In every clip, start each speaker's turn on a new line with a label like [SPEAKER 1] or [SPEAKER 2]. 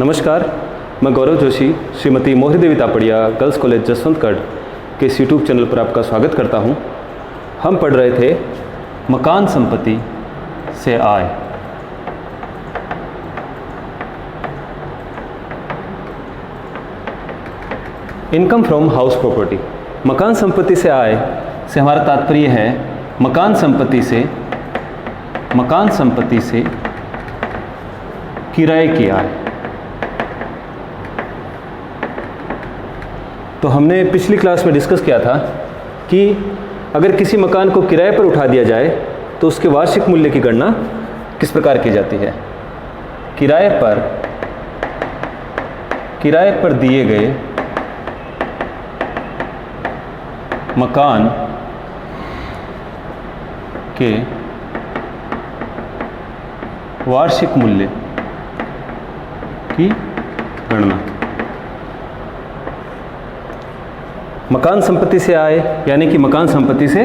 [SPEAKER 1] नमस्कार, मैं गौरव जोशी श्रीमती मोहरी देवी तापड़िया गर्ल्स कॉलेज जसवंतगढ़ के इस यूट्यूब चैनल पर आपका स्वागत करता हूं। हम पढ़ रहे थे मकान संपत्ति से आय। Income from house property. मकान संपत्ति से आय से हमारा तात्पर्य है मकान संपत्ति से किराए की आय। तो हमने पिछली क्लास में डिस्कस किया था कि अगर किसी मकान को किराए पर उठा दिया जाए तो उसके वार्षिक मूल्य की गणना किस प्रकार की जाती है। किराए पर दिए गए मकान के वार्षिक मूल्य की गणना। मकान संपत्ति से आय यानी कि मकान संपत्ति से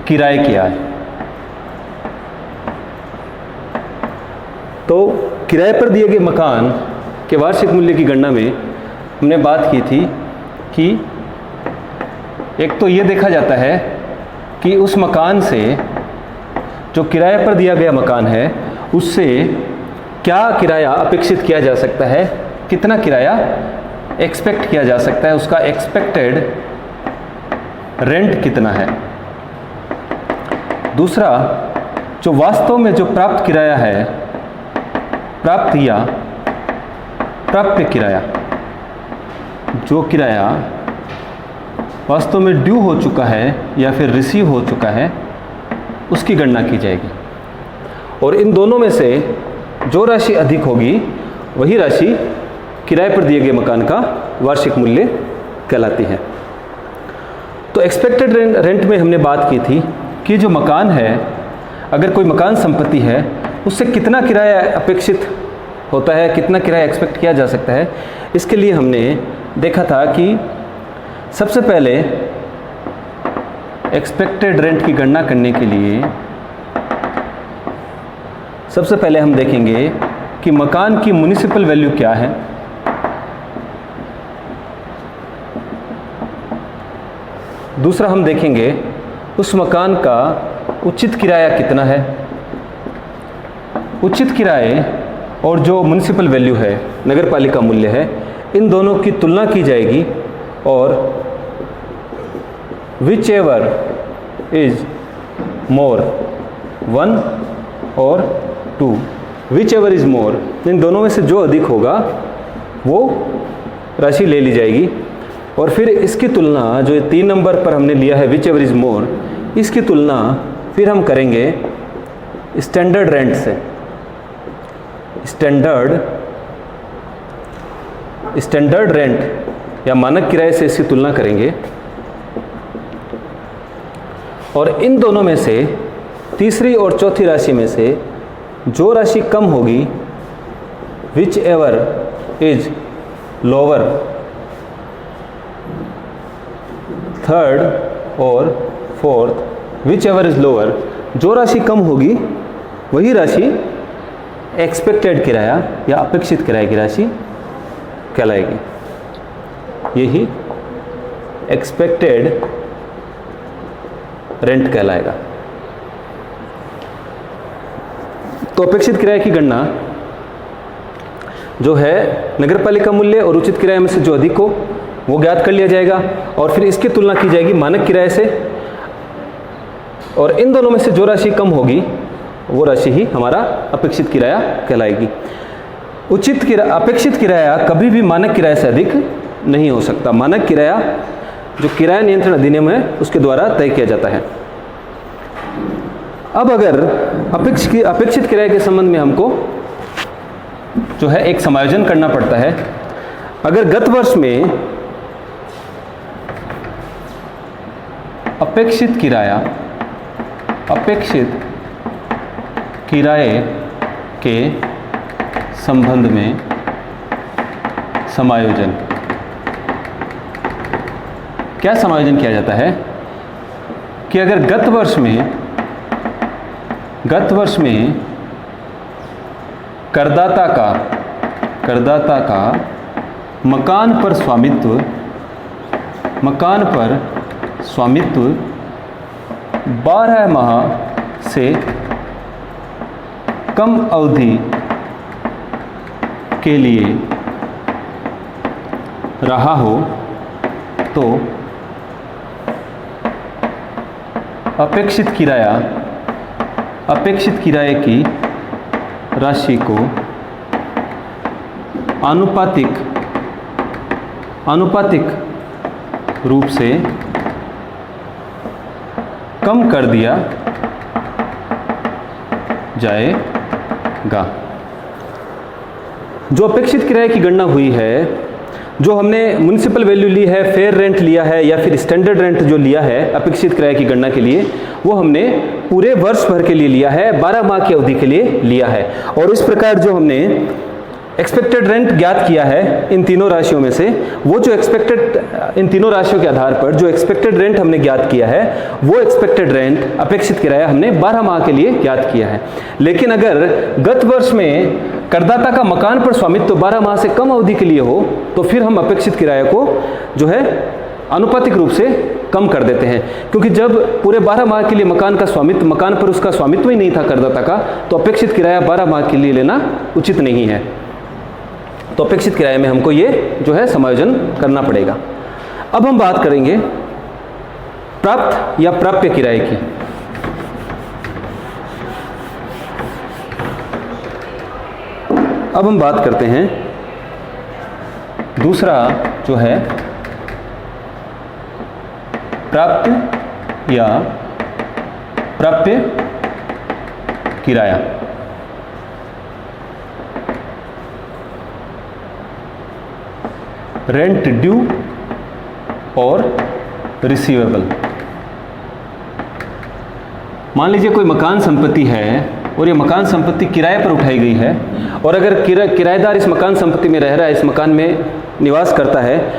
[SPEAKER 1] किराए की आय। तो किराए पर दिए गए मकान के वार्षिक मूल्य की गणना में हमने बात की थी कि एक तो ये देखा जाता है कि उस मकान से, जो किराए पर दिया गया मकान है, उससे क्या किराया अपेक्षित किया जा सकता है, कितना किराया एक्सपेक्ट किया जा सकता है, उसका एक्सपेक्टेड रेंट कितना है। दूसरा, जो वास्तव में जो प्राप्त किराया है, प्राप्य किराया, जो किराया वास्तव में ड्यू हो चुका है या फिर रिसीव हो चुका है, उसकी गणना की जाएगी। और इन दोनों में से जो राशि अधिक होगी वही राशि किराए पर दिए गए मकान का वार्षिक मूल्य कहलाती है। तो एक्सपेक्टेड रेंट में हमने बात की थी कि जो मकान है, अगर कोई मकान संपत्ति है, उससे कितना किराया अपेक्षित होता है, कितना किराया एक्सपेक्ट किया जा सकता है। इसके लिए हमने देखा था कि सबसे पहले एक्सपेक्टेड रेंट की गणना करने के लिए सबसे पहले हम देखेंगे कि मकान की म्युनिसिपल वैल्यू क्या है। दूसरा, हम देखेंगे उस मकान का उचित किराया कितना है। उचित किराए और जो म्युनिसिपल वैल्यू है, नगर पालिका मूल्य है, इन दोनों की तुलना की जाएगी और विच एवर इज मोर, 1 और 2, विच एवर इज मोर, इन दोनों में से जो अधिक होगा वो राशि ले ली जाएगी। और फिर इसकी तुलना, जो 3 नंबर पर हमने लिया है विच एवर इज मोर, इसकी तुलना फिर हम करेंगे स्टैंडर्ड रेंट से। स्टैंडर्ड रेंट या मानक किराए से इसकी तुलना करेंगे। और इन दोनों में से तीसरी और चौथी राशि में से जो राशि कम होगी, whichever is lower, third और fourth, whichever is lower, जो राशि कम होगी वही राशि एक्सपेक्टेड किराया या अपेक्षित किराए की राशि कहलाएगी। यही एक्सपेक्टेड रेंट कहलाएगा। तो अपेक्षित किराए की गणना जो है, नगरपालिका मूल्य और उचित किराए में से जो अधिक हो वो ज्ञात कर लिया जाएगा और फिर इसकी तुलना की जाएगी मानक किराए से, और इन दोनों में से जो राशि कम होगी वो राशि ही हमारा अपेक्षित किराया कहलाएगी। अपेक्षित किराया कभी भी मानक किराए से अधिक नहीं हो सकता। मानक किराया जो किराया नियंत्रण अधिनियम है उसके द्वारा तय किया जाता है। अब अगर अपेक्षित किराए के संबंध में हमको जो है एक समायोजन करना पड़ता है। अगर गत वर्ष में अपेक्षित किराए के संबंध में समायोजन, क्या समायोजन किया जाता है कि अगर गत वर्ष में करदाता का करदाता का मकान पर स्वामित्व 12 माह से कम अवधि के लिए रहा हो तो अपेक्षित किराए की राशि को आनुपातिक रूप से कम कर दिया जाएगा। जो अपेक्षित किराए की गणना हुई है, जो हमने म्युनिसिपल वैल्यू ली है, फेयर रेंट लिया है या फिर स्टैंडर्ड रेंट जो लिया है अपेक्षित किराए की गणना के लिए, वो हमने पूरे वर्ष भर के लिए लिया है, 12 माह की अवधि के लिए लिया है। और इस प्रकार जो हमने एक्सपेक्टेड रेंट ज्ञात किया है इन तीनों राशियों में से, वो जो इन तीनों राशियों के आधार पर जो एक्सपेक्टेड रेंट हमने ज्ञात किया है, वो एक्सपेक्टेड रेंट अपेक्षित किराया हमने 12 माह के लिए ज्ञात किया है। लेकिन अगर गत वर्ष में करदाता का मकान पर स्वामित्व 12 माह से कम अवधि के लिए हो, तो फिर हम अपेक्षित किराया को जो है आनुपातिक रूप से कम कर देते हैं, क्योंकि जब पूरे 12 माह के लिए मकान पर उसका स्वामित्व ही नहीं था करदाता का, तो अपेक्षित किराया 12 माह के लिए लेना उचित नहीं है। तो अपेक्षित किराए में हमको ये जो है समायोजन करना पड़ेगा। अब हम बात करेंगे प्राप्त या प्राप्य किराए की। अब हम बात करते हैं दूसरा जो है प्राप्त या प्राप्य किराया। रेंट ड्यू और रिसीवेबल। मान लीजिए कोई मकान संपत्ति है और ये मकान संपत्ति किराए पर उठाई गई है, और अगर किराएदार इस मकान संपत्ति में रह रहा है, इस मकान में निवास करता है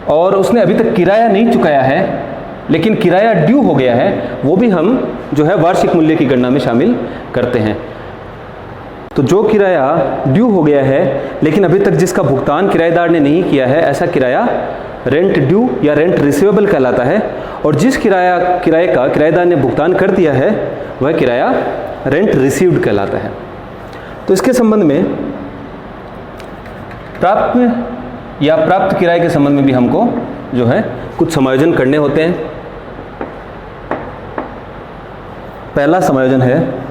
[SPEAKER 1] और उसने अभी तक किराया नहीं चुकाया है, लेकिन किराया ड्यू हो गया है, वो भी हम जो है वार्षिक मूल्य की गणना में शामिल करते हैं। तो जो किराया ड्यू हो गया है लेकिन अभी तक जिसका भुगतान किराएदार ने नहीं किया है, ऐसा किराया रेंट ड्यू या रेंट रिसीवेबल कहलाता है। और जिस किराए का किराएदार ने भुगतान कर दिया है, वह किराया रेंट रिसीव्ड कहलाता है। तो इसके संबंध में प्राप्त या प्राप्त किराए के संबंध में भी हमको जो है कुछ समायोजन करने होते हैं। पहला समायोजन है,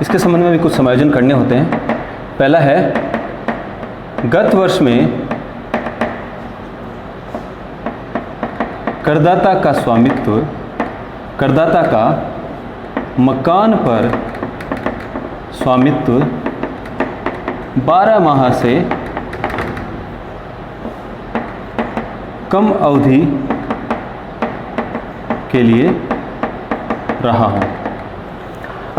[SPEAKER 1] इसके संबंध में भी कुछ समायोजन करने होते हैं। पहला है, गत वर्ष में करदाता का मकान पर स्वामित्व 12 माह से कम अवधि के लिए रहा हो।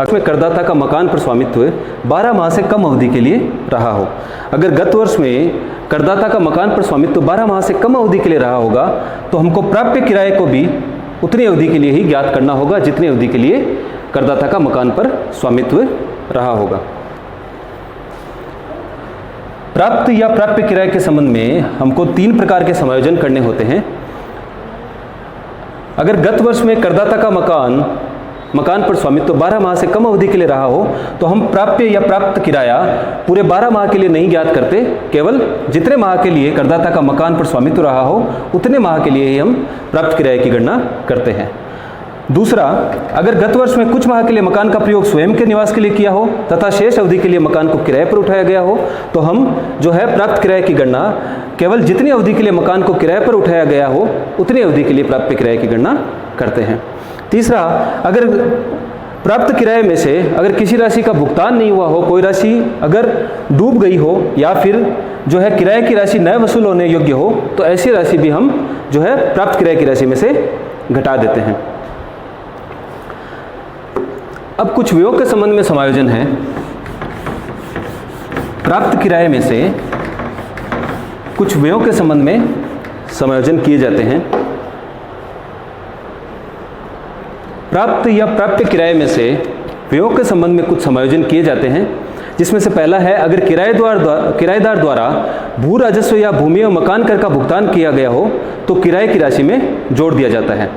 [SPEAKER 1] में करदाता का मकान पर स्वामित्व 12 माह से कम अवधि के लिए रहा हो। अगर गत वर्ष में करदाता का मकान पर स्वामित्व 12 माह से कम अवधि के लिए रहा होगा, तो हमको प्राप्य किराए को भी उतनी अवधि के लिए ही ज्ञात करना होगा जितनी अवधि के लिए करदाता का मकान पर स्वामित्व रहा होगा। प्राप्त या प्राप्य किराए के संबंध में हमको 3 प्रकार के समायोजन करने होते हैं। अगर गत वर्ष में करदाता का मकान पर स्वामित्व 12 माह से कम अवधि के लिए रहा हो, तो हम प्राप्य या प्राप्त किराया पूरे 12 माह के लिए नहीं ज्ञात करते, केवल जितने माह के लिए करदाता का मकान पर स्वामित्व रहा हो उतने माह के लिए ही हम प्राप्त किराए की गणना करते हैं। दूसरा, अगर गत वर्ष में कुछ माह के लिए मकान का प्रयोग स्वयं के निवास के लिए किया हो तथा शेष अवधि के लिए मकान को किराए पर उठाया गया हो, तो हम जो है प्राप्त किराए की गणना केवल जितनी अवधि के लिए मकान को किराए पर उठाया गया हो उतनी अवधि के लिए प्राप्य किराए की गणना करते हैं। तीसरा, अगर प्राप्त किराए में से अगर किसी राशि का भुगतान नहीं हुआ हो, कोई राशि अगर डूब गई हो या फिर जो है किराए की राशि न वसूल होने योग्य हो, तो ऐसी राशि भी हम जो है प्राप्त किराए की राशि में से घटा देते हैं। अब कुछ व्ययों के संबंध में समायोजन है। प्राप्त किराए में से कुछ व्ययों के संबंध में समायोजन किए जाते हैं। प्राप्त या प्राप्य किराए में से व्ययों के संबंध में कुछ समायोजन किए जाते हैं, जिसमें से पहला है, अगर किराएदार द्वारा भू राजस्व या भूमि एवं मकान कर का भुगतान किया गया हो तो किराए की राशि में जोड़ दिया जाता है।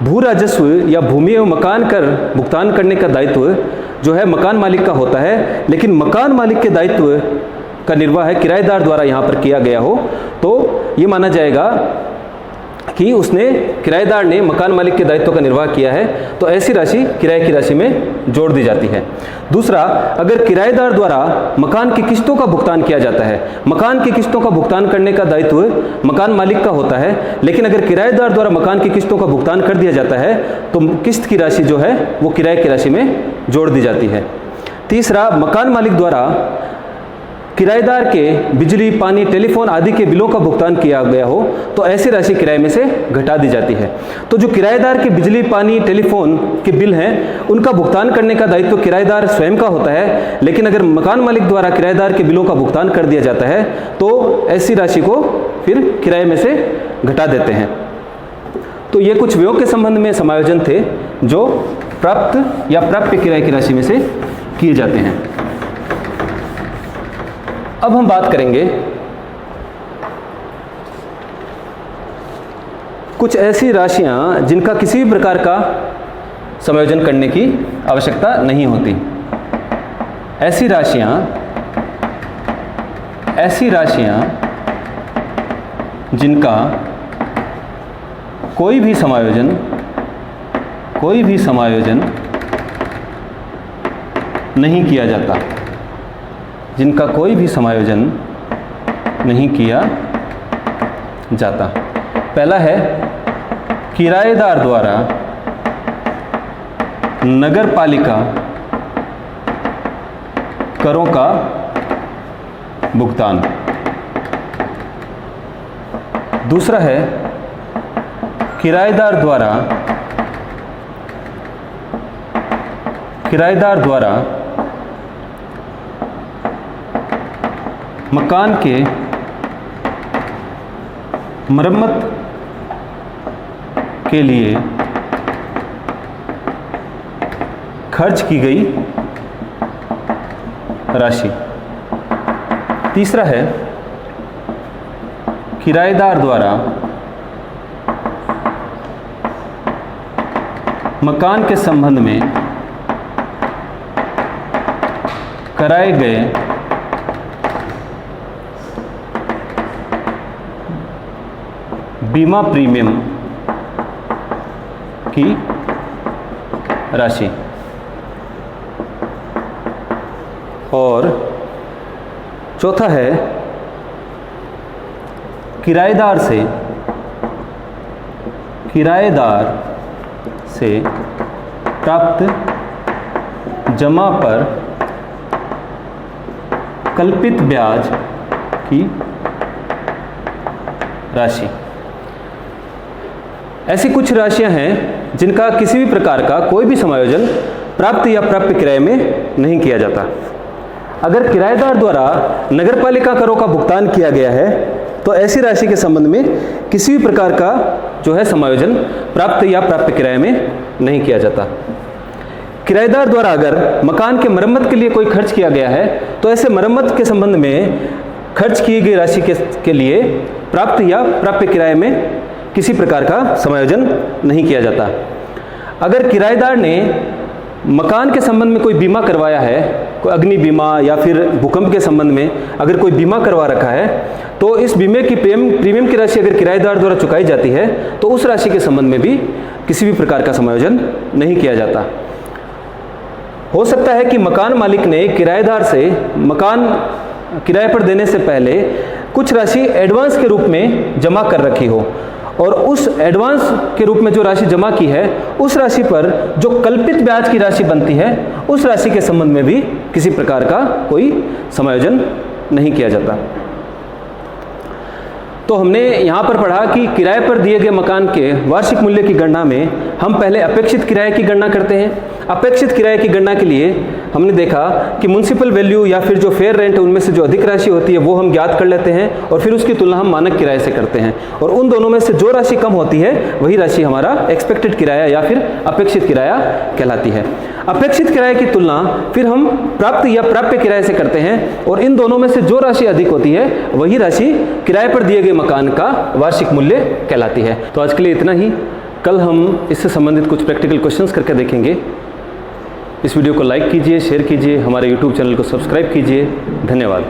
[SPEAKER 1] भू राजस्व या भूमि एवं मकान कर भुगतान करने का दायित्व जो है मकान मालिक का होता है, लेकिन मकान मालिक के दायित्व का निर्वाह किराएदार द्वारा यहाँ पर किया गया हो तो ये माना जाएगा कि उसने किराएदार ने मकान मालिक के दायित्व का निर्वाह किया है, तो ऐसी राशि किराए की राशि में जोड़ दी जाती है। दूसरा, अगर किराएदार द्वारा मकान की किस्तों का भुगतान किया जाता है, मकान की किस्तों का भुगतान करने का दायित्व मकान मालिक का होता है, लेकिन अगर किराएदार द्वारा मकान की किस्तों का भुगतान कर दिया जाता है तो किस्त की राशि जो है वो किराए की राशि में जोड़ दी जाती है। तीसरा, मकान मालिक द्वारा किराएदार के बिजली, पानी, टेलीफोन आदि के बिलों का भुगतान किया गया हो तो ऐसी राशि किराए में से घटा दी जाती है। तो जो किराएदार के बिजली, पानी, टेलीफोन के बिल हैं उनका भुगतान करने का दायित्व किराएदार स्वयं का होता है, लेकिन अगर मकान मालिक द्वारा किराएदार के बिलों का भुगतान कर दिया जाता है तो ऐसी राशि को फिर किराए में से घटा देते हैं। तो ये कुछ व्ययों के संबंध में समायोजन थे जो प्राप्त या प्राप्य किराए की राशि में से किए जाते हैं। अब हम बात करेंगे कुछ ऐसी राशियां जिनका किसी भी प्रकार का समायोजन करने की आवश्यकता नहीं होती। ऐसी राशियां जिनका कोई भी समायोजन नहीं किया जाता, जिनका कोई भी समायोजन नहीं किया जाता। पहला है, किराएदार द्वारा नगर पालिका करों का भुगतान। दूसरा है, किराएदार द्वारा मकान के मरम्मत के लिए खर्च की गई राशि। तीसरा है, किराएदार द्वारा मकान के संबंध में कराए गए बीमा प्रीमियम की राशि। और चौथा है, किराएदार से प्राप्त जमा पर कल्पित ब्याज की राशि। ऐसी कुछ राशियां हैं जिनका किसी भी प्रकार का कोई भी समायोजन प्राप्त या प्राप्य किराए में नहीं किया जाता। अगर किराएदार द्वारा नगरपालिका करों का भुगतान किया गया है तो ऐसी राशि के संबंध में किसी भी प्रकार का जो है समायोजन प्राप्त या प्राप्य किराए में नहीं किया जाता। किराएदार द्वारा अगर मकान के मरम्मत के लिए कोई खर्च किया गया है तो ऐसे मरम्मत के संबंध में खर्च की गई राशि के लिए प्राप्त या प्राप्य किराए में किसी प्रकार का समायोजन नहीं किया जाता। अगर किराएदार ने मकान के संबंध में कोई बीमा करवाया है, कोई अग्नि बीमा या फिर भूकंप के संबंध में अगर कोई बीमा करवा रखा है तो इस बीमे की प्रीमियम की राशि अगर किराएदार द्वारा चुकाई जाती है तो उस राशि के संबंध में भी किसी भी प्रकार का समायोजन नहीं किया जाता। हो सकता है कि मकान मालिक ने किराएदार से मकान किराए पर देने से पहले कुछ राशि एडवांस के रूप में जमा कर रखी हो और उस एडवांस के रूप में जो राशि जमा की है उस राशि पर जो कल्पित ब्याज की राशि बनती है उस राशि के संबंध में भी किसी प्रकार का कोई समायोजन नहीं किया जाता। तो हमने यहाँ पर पढ़ा कि किराए पर दिए गए मकान के वार्षिक मूल्य की गणना में हम पहले अपेक्षित किराए की गणना करते हैं। अपेक्षित किराए की गणना के लिए हमने देखा कि म्युनिसिपल वैल्यू या फिर जो फेयर रेंट है उनमें से जो अधिक राशि होती है वो हम ज्ञात कर लेते हैं और फिर उसकी तुलना हम मानक किराए से करते हैं, और उन दोनों में से जो राशि कम होती है वही राशि हमारा एक्सपेक्टेड किराया या फिर अपेक्षित किराया कहलाती है। अपेक्षित किराए की तुलना फिर हम प्राप्त या प्राप्य किराए से करते हैं, और इन दोनों में से जो राशि अधिक होती है वही राशि किराए पर दिए गए मकान का वार्षिक मूल्य कहलाती है। तो आज के लिए इतना ही। कल हम इससे संबंधित कुछ प्रैक्टिकल क्वेश्चंस करके देखेंगे। इस वीडियो को लाइक कीजिए, शेयर कीजिए, हमारे YouTube चैनल को सब्सक्राइब कीजिए। धन्यवाद।